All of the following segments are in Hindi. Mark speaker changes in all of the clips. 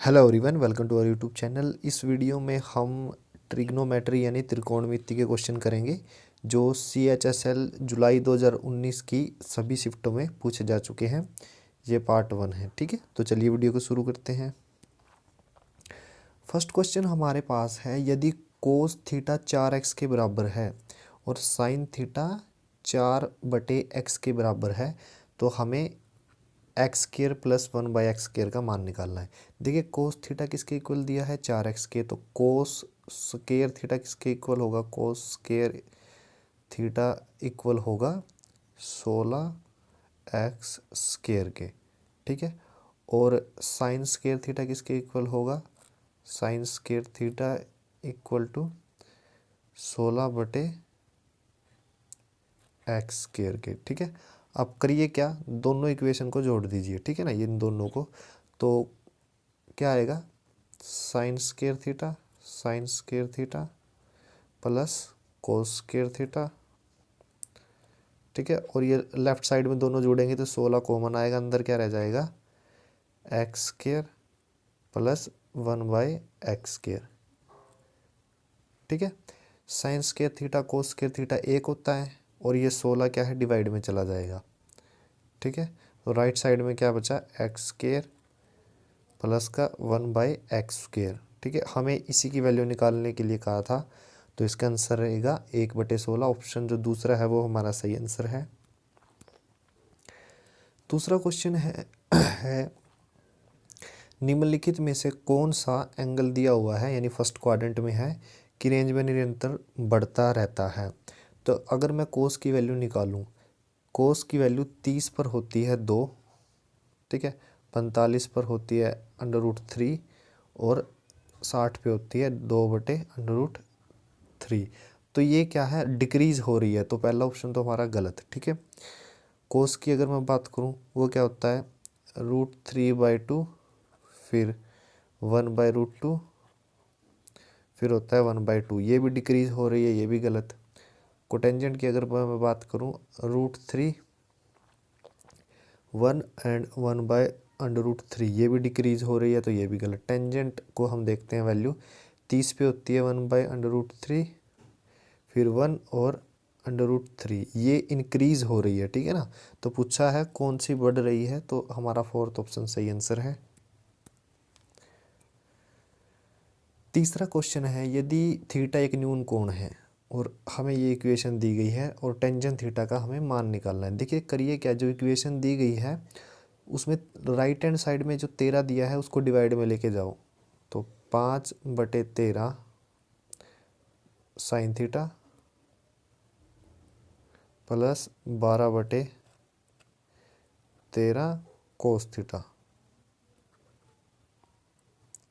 Speaker 1: Hello everyone, welcome to our YouTube channel. इस वीडियो में हम ट्रिग्नोमेट्री यानी त्रिकोणमिति के क्वेश्चन करेंगे जो CHSL जुलाई 2019 की सभी शिफ्टों में पूछे जा चुके हैं। ये पार्ट 1 है, ठीक है। तो चलिए वीडियो को शुरू करते हैं। फर्स्ट क्वेश्चन हमारे पास है, यदि कोस थीटा 4x के बराबर है और साइन थीटा 4/x के बराबर है तो हमें x square plus 1/x square का मान निकालना है। देखिए कोस थीटा किसके इक्वल दिया है 4x के, तो कोस स्केयर थीटा किसके इक्वल होगा, कोस स्केयर थीटा इक्वल होगा 16x स्केयर के, ठीक है। और साइन स्केयर थीटा किसके इक्वल होगा, sine square theta equal to 16/x square के, ठीक है। अब करिए क्या, दोनों इक्वेशन को जोड़ दीजिए, ठीक है ना, इन दोनों को। तो क्या आएगा, sign square theta plus cos square theta, ठीक है। और ये लेफ्ट साइड में दोनों जोड़ेंगे तो 16 कॉमन आएगा, अंदर क्या रह जाएगा, x square plus 1/x square, ठीक है। Sign square theta cos square theta एक होता है और ये 16 क्या है, डिवाइड में चला जाएगा, ठीक है। तो राइट साइड में क्या बचा, एक्स स्केयर प्लस का 1/x स्केयर, ठीक है। हमें इसी की वैल्यू निकालने के लिए कहा था, तो इसका आंसर रहेगा 1/16। ऑप्शन जो दूसरा है वो हमारा सही आंसर है। दूसरा क्वेश्चन है निम्नलिखित में से कौन सा एंगल दिया हुआ है, यानी फर्स्ट क्वाड्रेंट में है कि रेंज में निरंतर बढ़ता रहता है। तो अगर मैं कोस की वैल्यू निकालूं, कोस की वैल्यू 30 पर होती है 2, ठीक है, 45 पर होती है √3 और 60 पे होती है 2/√3। तो ये क्या है, डिक्रीज हो रही है, तो पहला ऑप्शन तो हमारा गलत, ठीक है। कोस की अगर मैं बात करूं वो क्या होता है, √3/2, फिर 1/√2, फिर होता है 1/2, ये भी डिक्रीज हो रही है, ये भी गलत। कोटेंजेंट की अगर मैं बात करूं, √3 1 एंड 1/√3, ये भी डिक्रीज हो रही है, तो ये भी गलत। टेंजेंट को हम देखते हैं, वैल्यू 30 पे होती है 1/√3, फिर 1 और √3, ये इंक्रीज हो रही है, ठीक है ना। तो पूछा है कौन सी बढ़ रही है, तो हमारा फोर्थ ऑप्शन सही आंसर है। तीसरा क्वेश्चन है, यदि थीटा एक न्यून कोण है और हमें ये इक्वेशन दी गई है और टेंजेंट थीटा का हमें मान निकालना है। देखिए करिए क्या, जो इक्वेशन दी गई है उसमें राइट हैंड साइड में जो 13 दिया है उसको डिवाइड में लेके जाओ, तो 5/13 sine theta plus 12/13 cos theta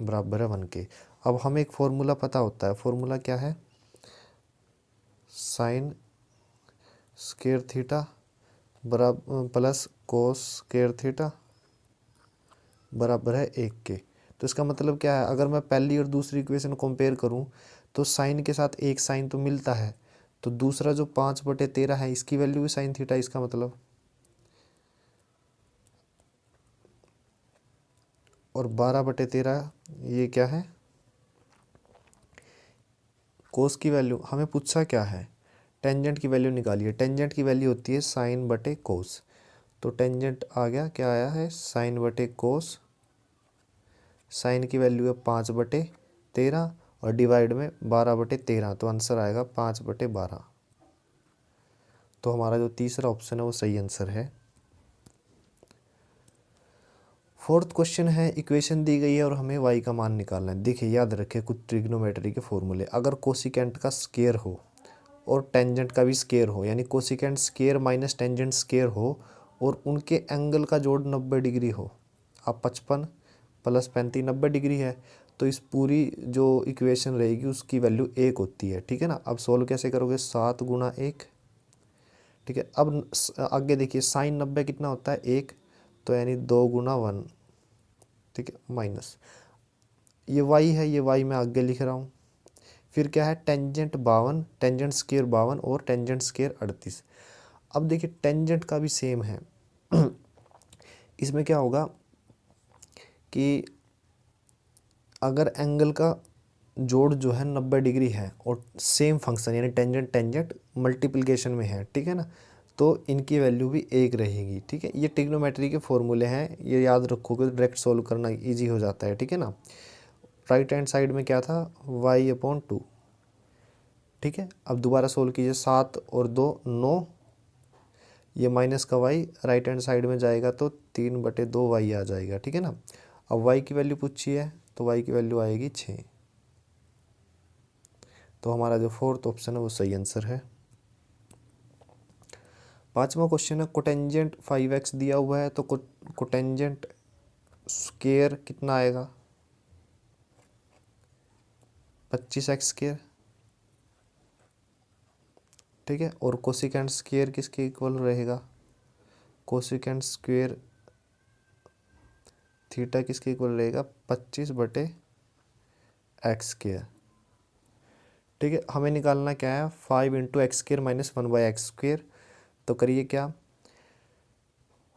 Speaker 1: बराबर है 1 के। अब हमें एक फॉर्मूला पता होता है, फॉर्मूला क्या है, साइन स्केयर थीटा बराबर प्लस कोस स्केयर थीटा बराबर है 1 के। तो इसका मतलब क्या है, अगर मैं पहली और दूसरी इक्वेशन कंपेयर करूं तो साइन के साथ एक साइन तो मिलता है, तो दूसरा जो 5/13 है इसकी वैल्यू भी साइन थीटा, इसका मतलब, और 12/13 ये क्या है, कोस की वैल्यू। हमें पूछा क्या है, टेंजेंट की वैल्यू निकालिए। टेंजेंट की वैल्यू होती है sin/cos, तो टेंजेंट आ गया, क्या आया है, sin/cos। साइन की वैल्यू है 5/13 और डिवाइड में 12/13, तो आंसर आएगा 5/12। तो हमारा जो तीसरा ऑप्शन है वो सही आंसर है। फोर्थ क्वेश्चन है, इक्वेशन दी गई है और हमें y का मान निकालना है। देखिए याद रखें कुछ ट्रिग्नोमेट्री के फॉर्मूले, अगर कोसिकेंट का स्केयर हो और टेंजेंट का भी स्केयर हो, यानी cosecant square minus tangent square हो और उनके एंगल का जोड़ 90 डिग्री हो, अब 55 प्लस 35 90 डिग्री है, तो इस पूरी जो इक्वेशन रहेगी उसकी वैल्यू 1 होती है, ठीक है ना। अब सोल्व कैसे करोगे, 7 गुणा 1, ठीक है। अब आगे देखिए साइन 90 कितना होता है 1, तो यानी 2 गुणा 1, ठीक है, माइनस ये y है, ये y मैं आगे लिख रहा हूँ। फिर क्या है, टेंजेंट 52, टेंजेंट स्केयर 52 और टेंजेंट स्केयर 38। अब देखिए टेंजेंट का भी सेम है इसमें क्या होगा कि अगर एंगल का जोड़ जो है 90 डिग्री है और सेम फंक्शन यानी टेंजेंट टेंजेंट मल्टीप्लिकेशन में है, ठीक है ना, तो इनकी वैल्यू भी एक रहेगी, ठीक है। ये ट्रिग्नोमेट्री के फॉर्मूले हैं, ये याद रखोगे, डायरेक्ट सोल्व करना इजी हो जाता है, ठीक है ना। राइट हैंड साइड में क्या था, y/2, ठीक है। अब दोबारा सोल्व कीजिए, 7 और 2 9, ये माइनस का y राइट हैंड साइड में जाएगा तो 3/2y आ जाएगा, ठीक है ना। अब y की वैल्यू पूछी है तो y की वैल्यू आएगी 6। तो हमारा जो फोर्थ ऑप्शन है वो सही आंसर है। पांचवा क्वेश्चन है, कोटेंजेंट 5x दिया हुआ है तो कोटेंजेंट स्क्वायर कितना आएगा, 25x स्क्वायर, ठीक है। और कोसिकेंट स्क्वायर किसके इक्वल रहेगा, कोसिकेंट स्क्वायर थीटा किसके इक्वल रहेगा, 25/x स्क्वायर, ठीक है। हमें निकालना क्या है, 5 × x square minus 1/x square. तो करिए क्या,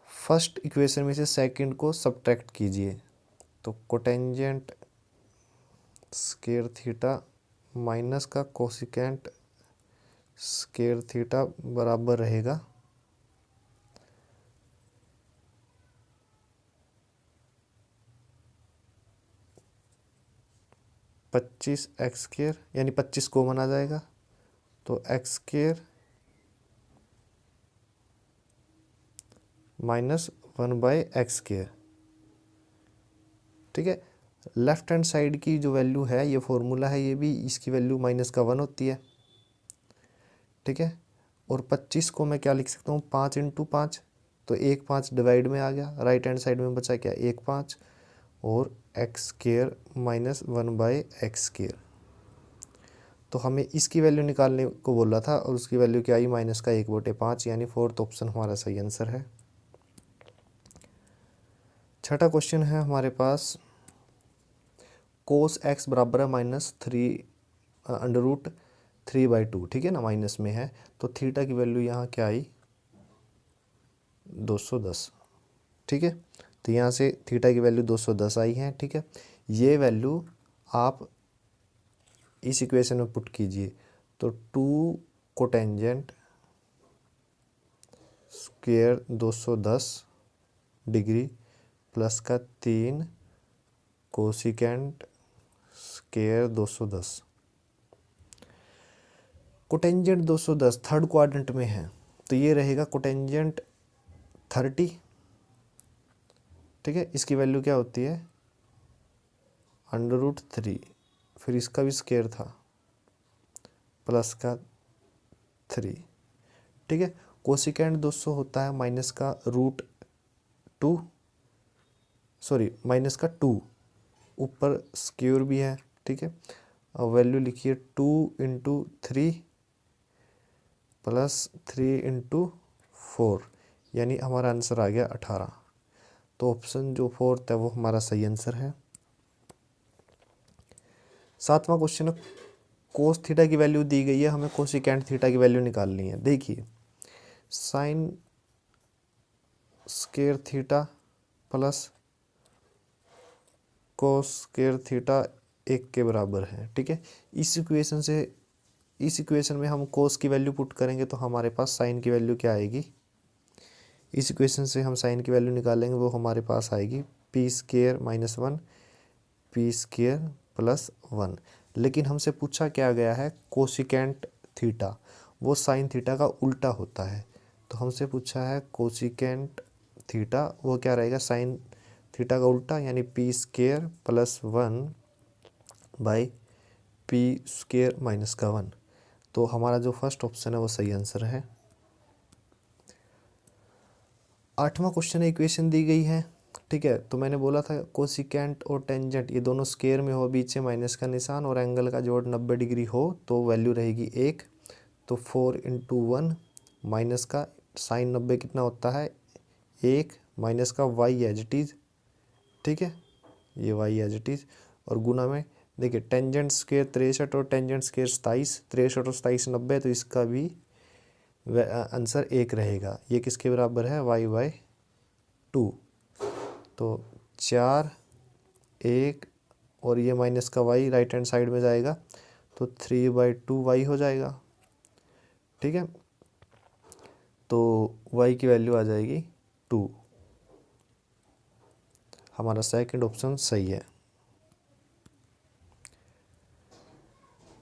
Speaker 1: फर्स्ट इक्वेशन में से सेकंड को सब्ट्रैक्ट कीजिए, तो कोटेंजेंट स्क्वायर थीटा माइनस का कोसिकेंट स्क्वायर थीटा बराबर रहेगा 25x स्क्वायर, यानी 25 कॉमन आ जाएगा तो x square minus 1/x square, ठीक है। लेफ्ट हैंड साइड की जो वैल्यू है, ये फॉर्मूला है, ये भी इसकी वैल्यू -1 होती है, ठीक है। और 25 को मैं क्या लिख सकता हूँ, 5 × 5, तो 1 5 डिवाइड में आ गया, राइट हैंड साइड में बचा क्या, 1 5 और x square minus 1/x square. तो हमें इसकी वैल्यू निकालने को बोला था और उसकी वैल्यू क्या आई, -1/5, यानी फोर्थ ऑप्शन हमारा सही आंसर है। छठा क्वेश्चन है हमारे पास, कोस x बराबर है -3√3/2, ठीक है ना, माइनस में है, तो थीटा की वैल्यू यहाँ क्या आई, 210, ठीक है। तो यहाँ से थीटा की वैल्यू 210 आई है, ठीक है। ये वैल्यू आप इस इक्वेशन में पुट कीजिए, तो 2 कोटेंजेंट स्क्वायर 210 डिग्री प्लस का 3 cosecant square 210, cotangent 210 third quadrant में है, तो ये रहेगा कोटेंजेंट 30, ठीक है। इसकी वैल्यू क्या होती है, √3, फिर इसका भी स्क्वायर था प्लस का 3, ठीक है। कोसिकेंट 200 होता है माइनस का √2, सॉरी माइनस का 2, ऊपर स्क्वायर भी है, ठीक है। अब वैल्यू लिखिए 2 × 3 प्लस 3 × 4, यानी हमारा आंसर आ गया 18। तो ऑप्शन जो फोर्थ है वो हमारा सही आंसर है। सातवां क्वेश्चन है, कोस थीटा की वैल्यू दी गई है, हमें कोसिकेंट थीटा की वैल्यू निकालनी है। देखिए, sine square theta plus cos square theta 1 के बराबर है, ठीक है। इस इक्वेशन में हम कोस की वैल्यू पुट करेंगे तो हमारे पास साइन की वैल्यू क्या आएगी, इस इक्वेशन से हम साइन की वैल्यू निकालेंगे, वो हमारे पास आएगी p² - 1 p² + 1। लेकिन हमसे पूछा क्या गया है, कोसिकेंट थीटा, वो साइन थीटा का उल्टा होता है, तो हमसे पूछा है कोसिकेंट थीटा, वो क्या रहेगा, साइन थीटा का उल्टा, यानी p² + 1/p² - 1। तो हमारा जो फर्स्ट ऑप्शन है वो सही आंसर है। आठवां क्वेश्चन है, इक्वेशन दी गई है, ठीक है। तो मैंने बोला था कोसिकेंट और टेंजेंट ये दोनों स्क्वायर में हो, बीच से माइनस का निशान और एंगल का जोड़ 90 डिग्री हो तो वैल्यू रहेगी 1। तो 4 × 1 माइनस का साइन 90 कितना होता है 1, माइनस का y एज इट इज़, ठीक है, ये y एज इट इज़, और गुना में देखिए टेंजेंट स्क्वायर 63 और टेंजेंट स्क्वायर 27, 63 और 27 90, तो इसका भी आंसर 1 रहेगा। ये किसके बराबर है, y/2। तो 4 1 और ये माइनस का वाई राइट हैंड साइड में जाएगा तो 3/2 वाई हो जाएगा। ठीक है, तो वाई की वैल्यू आ जाएगी 2। हमारा सेकंड ऑप्शन सही है।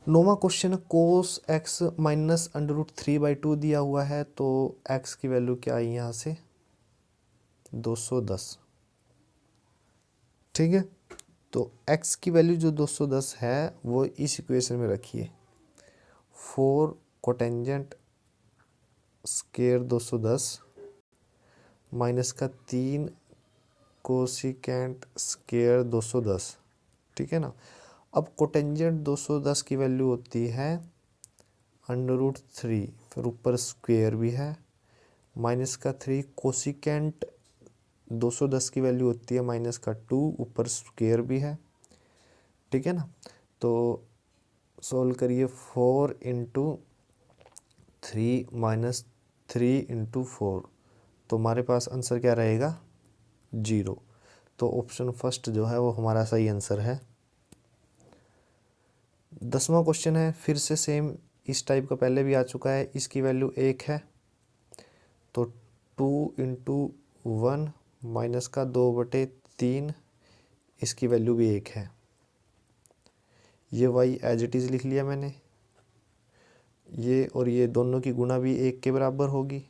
Speaker 1: 9वां क्वेश्चन कोस एक्स माइनस √3/2 दिया हुआ है, तो एक्स की वैल्यू क्या आई यहाँ से 210। ठीक है, तो x की वैल्यू जो 210 है वो इस इक्वेशन में रखिए। 4 कोटेंजेंट स्केयर 210 माइनस का 3 कोसिकेंट स्केयर 210। ठीक है ना। अब कोटेंजेंट 210 की वैल्यू होती है √3, फिर ऊपर स्क्वेयर भी है, माइनस का 3 कोसिकेंट 210 की वैल्यू होती है माइनस का 2, ऊपर स्क्वेयर भी है। ठीक है ना, तो सोल्व करिए 4 × 3 माइनस 3 × 4, तो हमारे पास आंसर क्या रहेगा 0। तो ऑप्शन फर्स्ट जो है वो हमारा सही आंसर है। 10वां क्वेश्चन है, फिर से सेम इस टाइप का पहले भी आ चुका है। इसकी वैल्यू 1 है, तो 2 × 1 माइनस का 2/3, इसकी वैल्यू भी 1 है। ये y एज इट इज़ लिख लिया मैंने। ये और ये दोनों की गुणा भी 1 के बराबर होगी,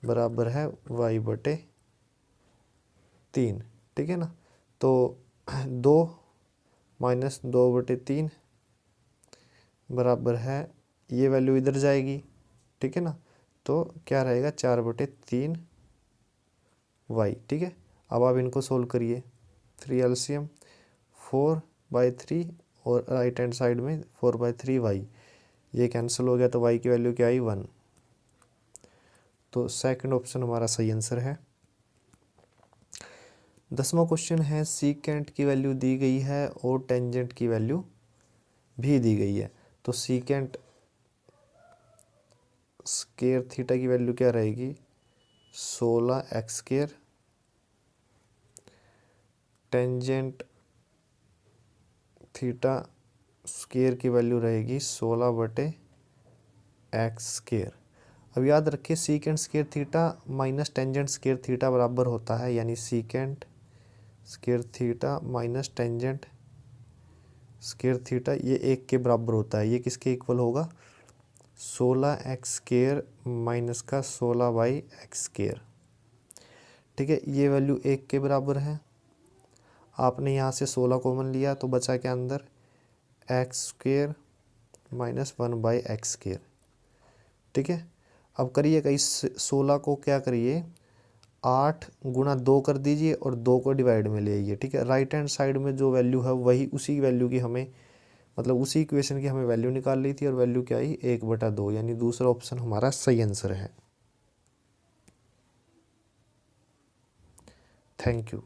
Speaker 1: बराबर है y/3। ठीक है ना, तो 2 माइनस 2/3 बराबर है, ये वैल्यू इधर जाएगी। ठीक है ना, तो क्या रहेगा 4/3 y। ठीक है, अब आप इनको सोल्व करिए। 3 एलसीएम 4/3 और राइट हैंड साइड में 4/3 y, ये कैंसिल हो गया तो y की वैल्यू क्या आई 1। तो सेकंड ऑप्शन हमारा सही आंसर है। 10वां क्वेश्चन है, सीकेंट की वैल्यू दी गई है और टेंजेंट की वैल्यू भी दी गई है। तो सीकेंट स्केयर थीटा की वैल्यू क्या रहेगी 16x², टेंजेंट थीटा स्केयर की वैल्यू रहेगी 16/x²। अब याद रखिए secant square theta minus tangent square theta बराबर होता है, यानी secant square theta minus tangent square theta ये 1 के बराबर होता है। ये किसके इक्वल होगा 16x² माइनस का 16/x²। ठीक है, ये वैल्यू 1 के बराबर है। आपने यहाँ से 16 कॉमन लिया तो बचा क्या अंदर x² माइनस 1/x²। ठीक है, अब करिएगा इस 16 को क्या करिए 8 × 2 कर दीजिए और 2 को डिवाइड में ले आइए। ठीक है, राइट हैंड साइड में जो वैल्यू है वही उसी वैल्यू की हमें मतलब उसी इक्वेशन की हमें वैल्यू निकाल ली थी, और वैल्यू क्या आई 1/2, यानी दूसरा ऑप्शन हमारा सही आंसर है। Thank you.